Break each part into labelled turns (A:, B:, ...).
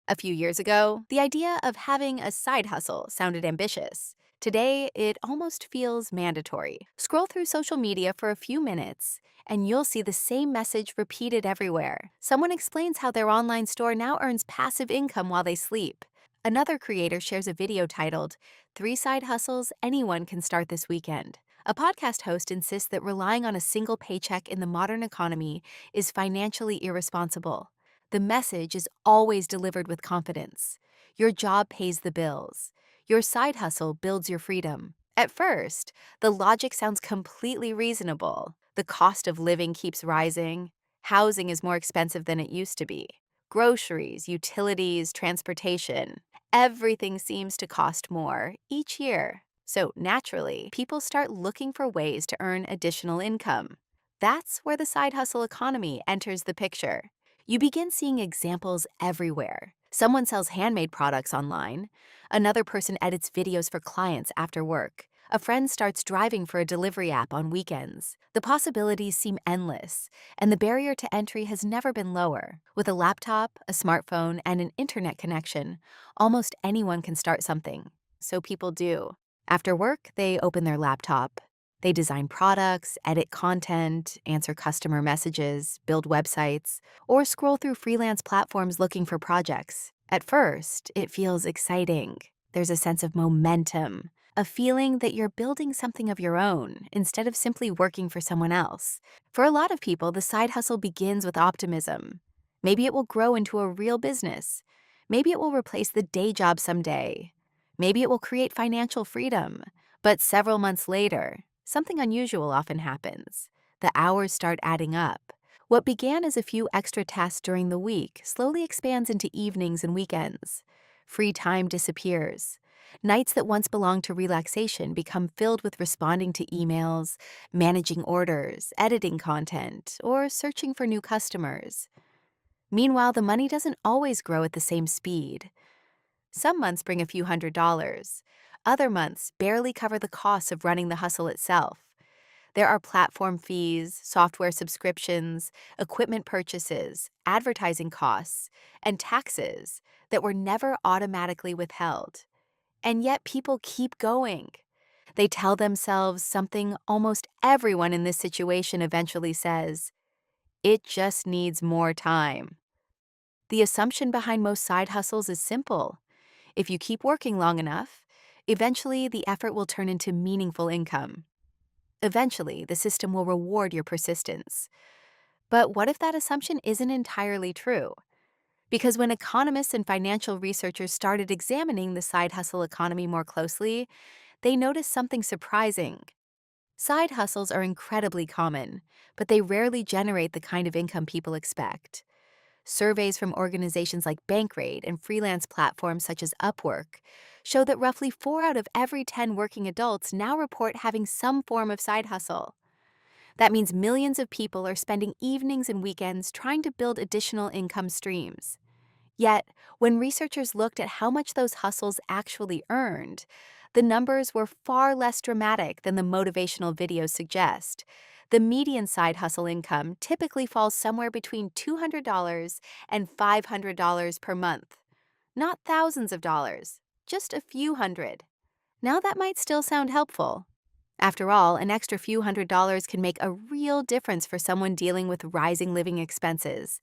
A: A few years ago, the idea of having a side hustle sounded ambitious. Today, it almost feels mandatory. Scroll through social media for a few minutes, and you'll see the same message repeated everywhere. Someone explains how their online store now earns passive income while they sleep. Another creator shares a video titled, Three Side Hustles Anyone Can Start This Weekend. A podcast host insists that relying on a single paycheck in the modern economy is financially irresponsible. The message is always delivered with confidence. Your job pays the bills. Your side hustle builds your freedom. At first, the logic sounds completely reasonable. The cost of living keeps rising. Housing is more expensive than it used to be. Groceries, utilities, transportation, everything seems to cost more each year. So naturally, people start looking for ways to earn additional income. That's where the side hustle economy enters the picture. You begin seeing examples everywhere. Someone sells handmade products online. Another person edits videos for clients after work. A friend starts driving for a delivery app on weekends. The possibilities seem endless, and the barrier to entry has never been lower. With a laptop, a smartphone, and an internet connection, almost anyone can start something. So people do. After work, they open their laptop. They design products, edit content, answer customer messages, build websites, or scroll through freelance platforms looking for projects. At first, it feels exciting. There's a sense of momentum, a feeling that you're building something of your own instead of simply working for someone else. For a lot of people, the side hustle begins with optimism. Maybe it will grow into a real business. Maybe it will replace the day job someday. Maybe it will create financial freedom. But several months later, something unusual often happens. The hours start adding up. What began as a few extra tasks during the week slowly expands into evenings and weekends. Free time disappears. Nights that once belonged to relaxation become filled with responding to emails, managing orders, editing content, or searching for new customers. Meanwhile, the money doesn't always grow at the same speed. Some months bring a few $100s. Other months barely cover the costs of running the hustle itself. There are platform fees, software subscriptions, equipment purchases, advertising costs, and taxes that were never automatically withheld. And yet people keep going. They tell themselves something almost everyone in this situation eventually says: it just needs more time. The assumption behind most side hustles is simple. If you keep working long enough, eventually the effort will turn into meaningful income. Eventually, the system will reward your persistence. But what if that assumption isn't entirely true? Because when economists and financial researchers started examining the side hustle economy more closely, they noticed something surprising. Side hustles are incredibly common, but they rarely generate the kind of income people expect. Surveys from organizations like Bankrate and freelance platforms such as Upwork show that roughly 4 out of every 10 working adults now report having some form of side hustle. That means millions of people are spending evenings and weekends trying to build additional income streams. Yet, when researchers looked at how much those hustles actually earned, the numbers were far less dramatic than the motivational videos suggest. The median side hustle income typically falls somewhere between $200 and $500 per month. Not thousands of dollars, just a few hundred. Now that might still sound helpful. After all, an extra few $100s can make a real difference for someone dealing with rising living expenses.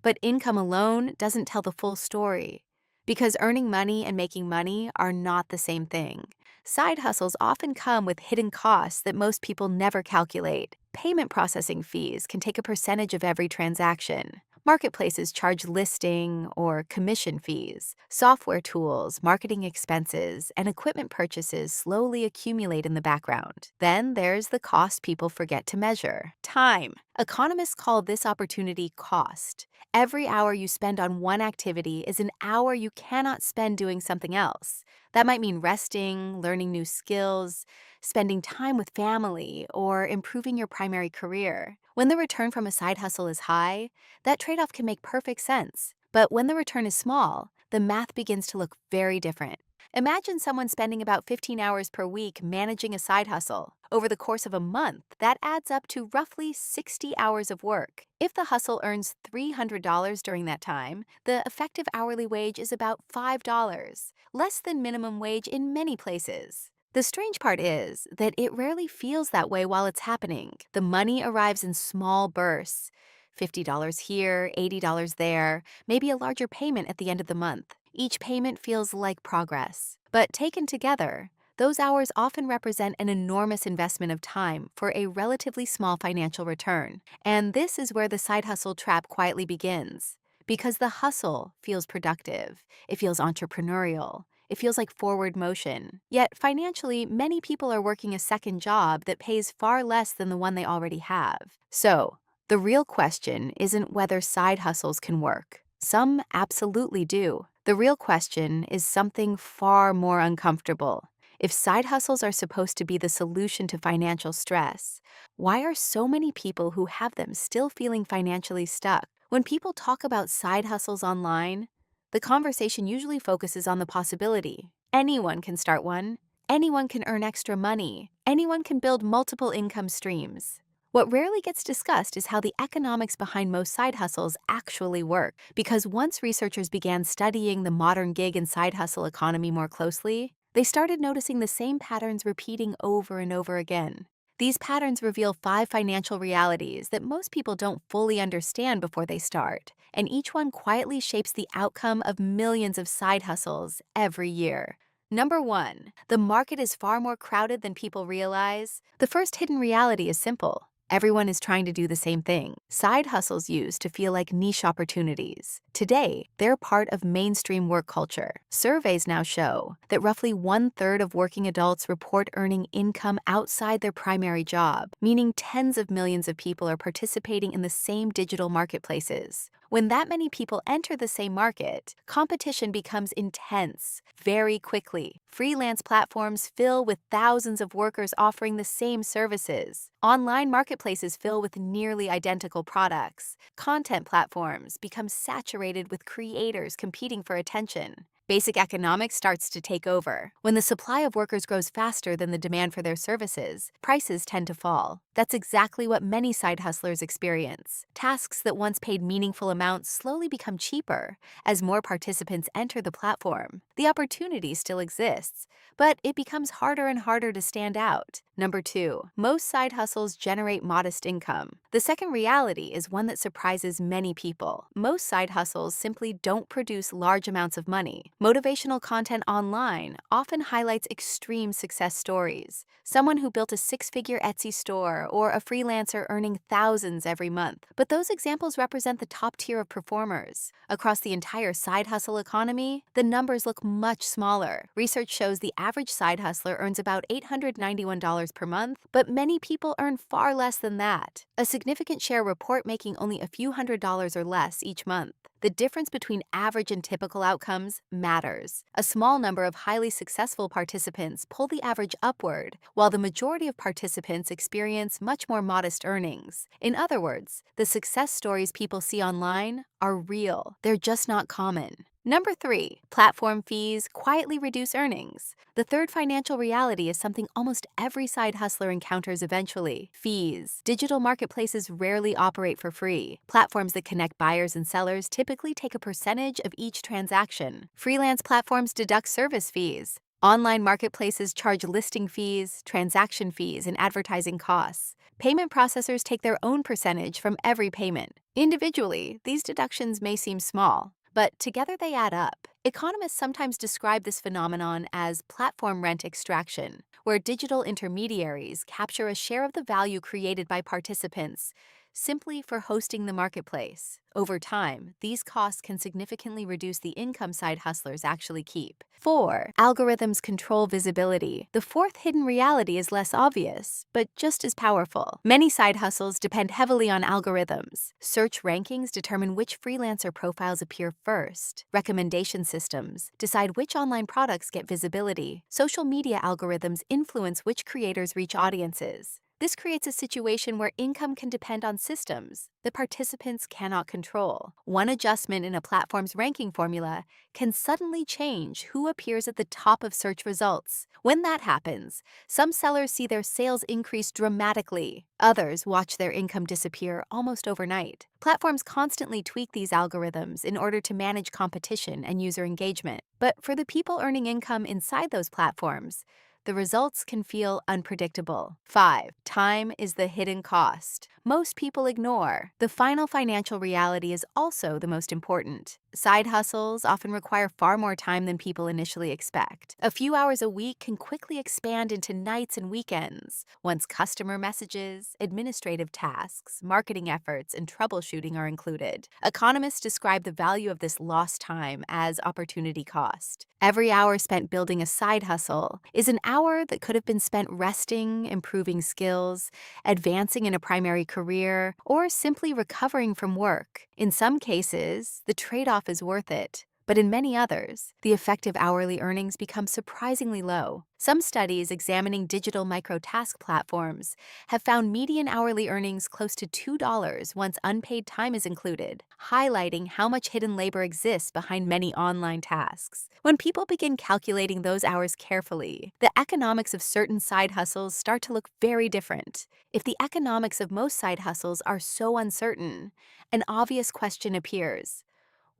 A: But income alone doesn't tell the full story, because earning money and making money are not the same thing. Side hustles often come with hidden costs that most people never calculate. Payment processing fees can take a percentage of every transaction. Marketplaces charge listing or commission fees. Software tools, marketing expenses, and equipment purchases slowly accumulate in the background. Then there's the cost people forget to measure: time. Economists call this opportunity cost. Every hour you spend on one activity is an hour you cannot spend doing something else. That might mean resting, learning new skills, spending time with family, or improving your primary career. When the return from a side hustle is high, that trade-off can make perfect sense. But when the return is small, the math begins to look very different. Imagine someone spending about 15 hours per week managing a side hustle. Over the course of a month, that adds up to roughly 60 hours of work. If the hustle earns $300 during that time, the effective hourly wage is about $5, less than minimum wage in many places. The strange part is that it rarely feels that way while it's happening. The money arrives in small bursts. $50 here, $80 there, maybe a larger payment at the end of the month. Each payment feels like progress. But taken together, those hours often represent an enormous investment of time for a relatively small financial return. And this is where the side hustle trap quietly begins. Because the hustle feels productive, it feels entrepreneurial, it feels like forward motion. Yet financially, many people are working a second job that pays far less than the one they already have. So, the real question isn't whether side hustles can work. Some absolutely do. The real question is something far more uncomfortable. If side hustles are supposed to be the solution to financial stress, why are so many people who have them still feeling financially stuck? When people talk about side hustles online, the conversation usually focuses on the possibility. Anyone can start one, anyone can earn extra money, anyone can build multiple income streams. What rarely gets discussed is how the economics behind most side hustles actually work, because once researchers began studying the modern gig and side hustle economy more closely, they started noticing the same patterns repeating over and over again. These patterns reveal 5 financial realities that most people don't fully understand before they start, and each one quietly shapes the outcome of millions of side hustles every year. Number 1, the market is far more crowded than people realize. The first hidden reality is simple. Everyone is trying to do the same thing. Side hustles used to feel like niche opportunities. Today, they're part of mainstream work culture. Surveys now show that roughly 1/3 of working adults report earning income outside their primary job, meaning tens of millions of people are participating in the same digital marketplaces. When that many people enter the same market, competition becomes intense very quickly. Freelance platforms fill with thousands of workers offering the same services. Online marketplaces fill with nearly identical products. Content platforms become saturated with creators competing for attention. Basic economics starts to take over. When the supply of workers grows faster than the demand for their services, prices tend to fall. That's exactly what many side hustlers experience. Tasks that once paid meaningful amounts slowly become cheaper as more participants enter the platform. The opportunity still exists, but it becomes harder and harder to stand out. Number 2, most side hustles generate modest income. The second reality is one that surprises many people. Most side hustles simply don't produce large amounts of money. Motivational content online often highlights extreme success stories. Someone who built a 6-figure Etsy store or a freelancer earning thousands every month. But those examples represent the top tier of performers. Across the entire side hustle economy, the numbers look much smaller. Research shows the average side hustler earns about $891 per month, but many people earn far less than that. A significant share report making only a few $100s or less each month. The difference between average and typical outcomes matters. A small number of highly successful participants pull the average upward, while the majority of participants experience much more modest earnings. In other words, the success stories people see online are real. They're just not common. Number 3, platform fees quietly reduce earnings. The third financial reality is something almost every side hustler encounters eventually: fees. Digital marketplaces rarely operate for free. Platforms that connect buyers and sellers typically take a percentage of each transaction. Freelance platforms deduct service fees. Online marketplaces charge listing fees, transaction fees, and advertising costs. Payment processors take their own percentage from every payment. Individually, these deductions may seem small, but together they add up. Economists sometimes describe this phenomenon as platform rent extraction, where digital intermediaries capture a share of the value created by participants simply for hosting the marketplace. Over time, these costs can significantly reduce the income side hustlers actually keep. 4, algorithms control visibility. The fourth hidden reality is less obvious, but just as powerful. Many side hustles depend heavily on algorithms. Search rankings determine which freelancer profiles appear first. Recommendation systems decide which online products get visibility. Social media algorithms influence which creators reach audiences. This creates a situation where income can depend on systems the participants cannot control. One adjustment in a platform's ranking formula can suddenly change who appears at the top of search results. When that happens, some sellers see their sales increase dramatically. Others watch their income disappear almost overnight. Platforms constantly tweak these algorithms in order to manage competition and user engagement. But for the people earning income inside those platforms, the results can feel unpredictable. 5. Time is the hidden cost. Most people ignore. The final financial reality is also the most important. Side hustles often require far more time than people initially expect. A few hours a week can quickly expand into nights and weekends once customer messages, administrative tasks, marketing efforts, and troubleshooting are included. Economists describe the value of this lost time as opportunity cost. Every hour spent building a side hustle is an hour that could have been spent resting, improving skills, advancing in a primary career, or simply recovering from work. In some cases, the trade-off is worth it. But in many others, the effective hourly earnings become surprisingly low. Some studies examining digital microtask platforms have found median hourly earnings close to $2 once unpaid time is included, highlighting how much hidden labor exists behind many online tasks. When people begin calculating those hours carefully, the economics of certain side hustles start to look very different. If the economics of most side hustles are so uncertain, an obvious question appears.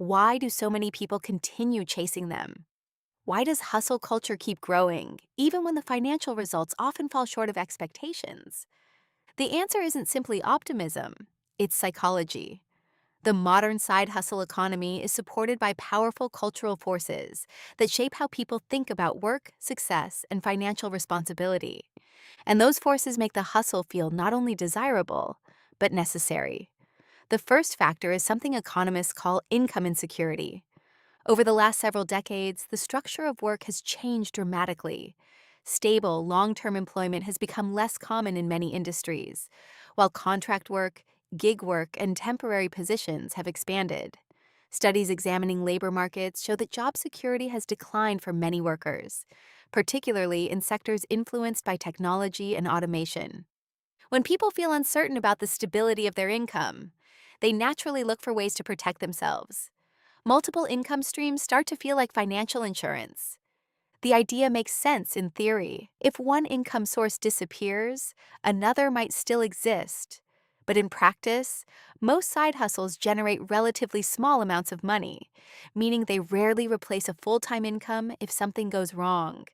A: Why do so many people continue chasing them? Why does hustle culture keep growing, even when the financial results often fall short of expectations? The answer isn't simply optimism, it's psychology. The modern side hustle economy is supported by powerful cultural forces that shape how people think about work, success, and financial responsibility. And those forces make the hustle feel not only desirable, but necessary. The first factor is something economists call income insecurity. Over the last several decades, the structure of work has changed dramatically. Stable, long-term employment has become less common in many industries, while contract work, gig work, and temporary positions have expanded. Studies examining labor markets show that job security has declined for many workers, particularly in sectors influenced by technology and automation. When people feel uncertain about the stability of their income, they naturally look for ways to protect themselves. Multiple income streams start to feel like financial insurance. The idea makes sense in theory. If one income source disappears, another might still exist. But in practice, most side hustles generate relatively small amounts of money, meaning they rarely replace a full-time income if something goes wrong.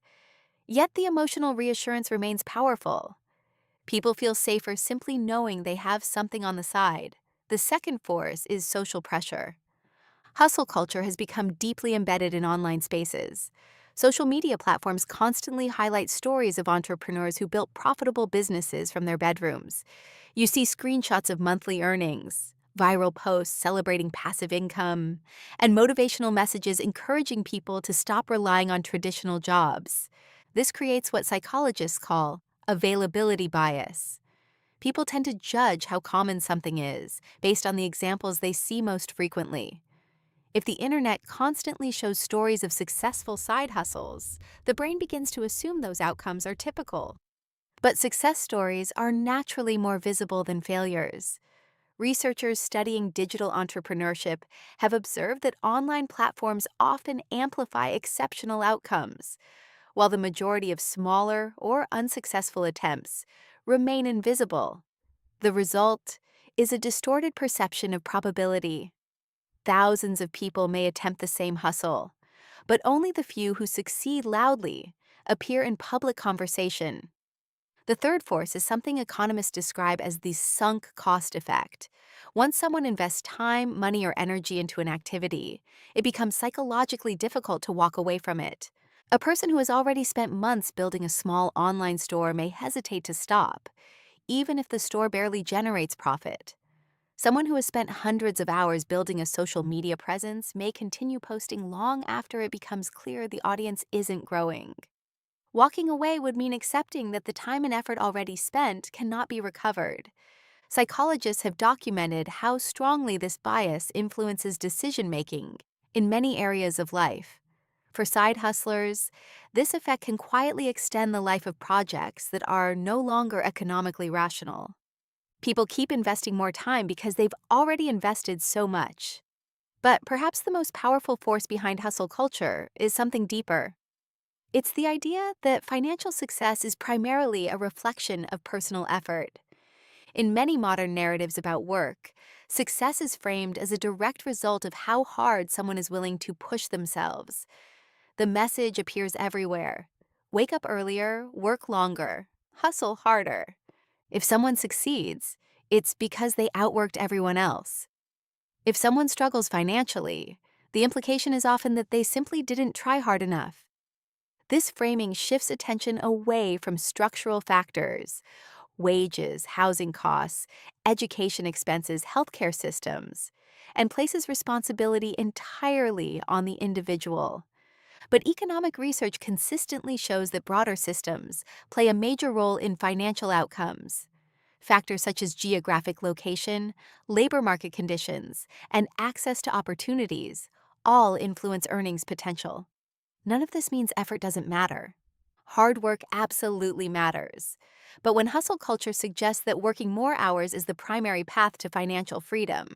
A: Yet the emotional reassurance remains powerful. People feel safer simply knowing they have something on the side. The second force is social pressure. Hustle culture has become deeply embedded in online spaces. Social media platforms constantly highlight stories of entrepreneurs who built profitable businesses from their bedrooms. You see screenshots of monthly earnings, viral posts celebrating passive income, and motivational messages encouraging people to stop relying on traditional jobs. This creates what psychologists call availability bias. People tend to judge how common something is based on the examples they see most frequently. If the internet constantly shows stories of successful side hustles, the brain begins to assume those outcomes are typical. But success stories are naturally more visible than failures. Researchers studying digital entrepreneurship have observed that online platforms often amplify exceptional outcomes, while the majority of smaller or unsuccessful attempts remain invisible. The result is a distorted perception of probability. Thousands of people may attempt the same hustle, but only the few who succeed loudly appear in public conversation. The third force is something economists describe as the sunk cost effect. Once someone invests time, money, or energy into an activity, it becomes psychologically difficult to walk away from it. A person who has already spent months building a small online store may hesitate to stop, even if the store barely generates profit. Someone who has spent hundreds of hours building a social media presence may continue posting long after it becomes clear the audience isn't growing. Walking away would mean accepting that the time and effort already spent cannot be recovered. Psychologists have documented how strongly this bias influences decision-making in many areas of life. For side hustlers, this effect can quietly extend the life of projects that are no longer economically rational. People keep investing more time because they've already invested so much. But perhaps the most powerful force behind hustle culture is something deeper. It's the idea that financial success is primarily a reflection of personal effort. In many modern narratives about work, success is framed as a direct result of how hard someone is willing to push themselves. The message appears everywhere: wake up earlier, work longer, hustle harder. If someone succeeds, it's because they outworked everyone else. If someone struggles financially, the implication is often that they simply didn't try hard enough. This framing shifts attention away from structural factors: wages, housing costs, education expenses, healthcare systems, and places responsibility entirely on the individual. But economic research consistently shows that broader systems play a major role in financial outcomes. Factors such as geographic location, labor market conditions, and access to opportunities all influence earnings potential. None of this means effort doesn't matter. Hard work absolutely matters. But when hustle culture suggests that working more hours is the primary path to financial freedom,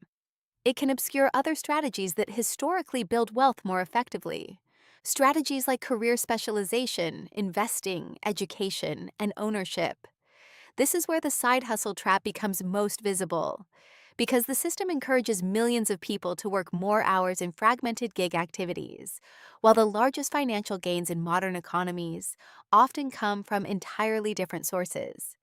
A: it can obscure other strategies that historically build wealth more effectively. Strategies like career specialization, investing, education, and ownership. This is where the side hustle trap becomes most visible, because the system encourages millions of people to work more hours in fragmented gig activities, while the largest financial gains in modern economies often come from entirely different sources: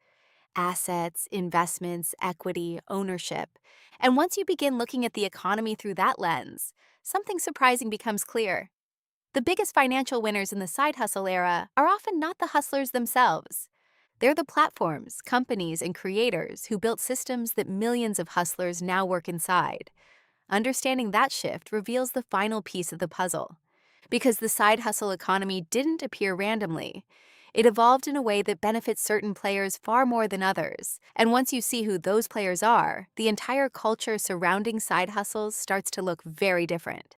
A: assets, investments, equity, ownership. And once you begin looking at the economy through that lens, something surprising becomes clear. The biggest financial winners in the side hustle era are often not the hustlers themselves. They're the platforms, companies, and creators who built systems that millions of hustlers now work inside. Understanding that shift reveals the final piece of the puzzle. Because the side hustle economy didn't appear randomly, it evolved in a way that benefits certain players far more than others. And once you see who those players are, the entire culture surrounding side hustles starts to look very different.